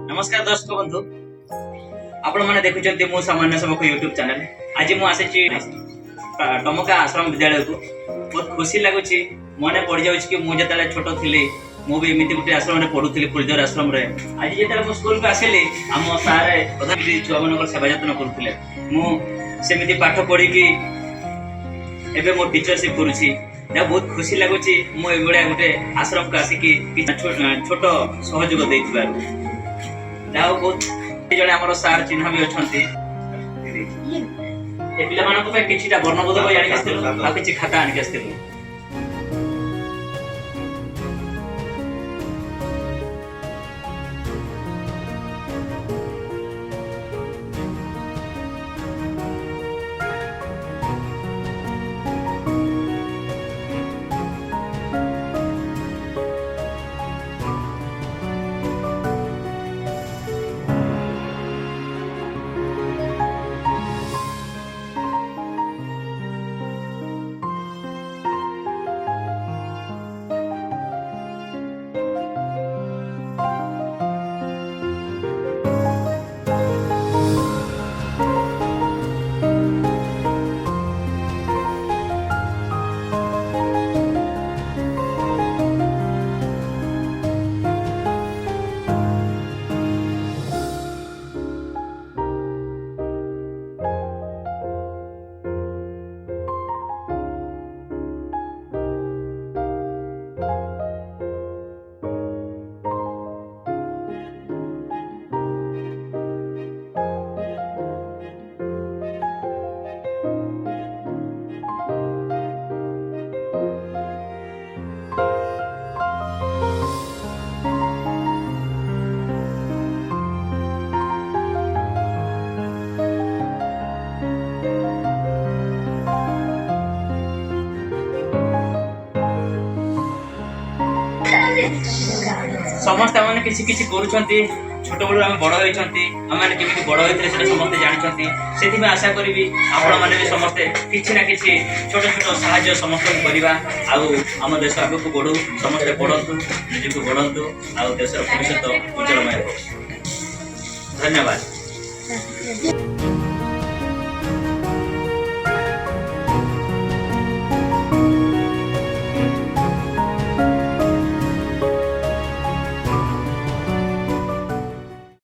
नमस्कार दर्शक बंधु आपण मैंने देखुं मु सामान्य सेवक यूट्यूब चैनल। आज मुझे टमका आश्रम विद्यालय को बहुत खुशी लगुच मन पड़ जाऊँ कि मुझे छोट थी मुझे गोटे आश्रम में पढ़ुली फुलझर आश्रम आज जो स्कूल को आसिली आम सारे प्रधानमंत्री छुआ मान सेवा जत्न करुले मुझे पाठ पढ़ी एवं मो टीचरशिप करुँची बहुत खुशी लगुच मुझे गोटे आश्रम को आसिकी छोट सहयोग दे बहुत जड़े आम सार चिन्ह भी अच्छा पे कि वर्णबोधक आनी कि खाता आनिक समस्त मैंने किसी किसी करुँच छोट बड़ आम बड़ होती आम केमी बड़ होते समस्ते जानते से आशा करी आपण मैंने भी समस्ते किसी ना किसी छोट छोट साहाय्य समस्त करवा आम देश आग को बढ़ू समस्ते पढ़तु निजी को बढ़तु आ देशर भविष्य उज्जवलमय हो। धन्यवाद।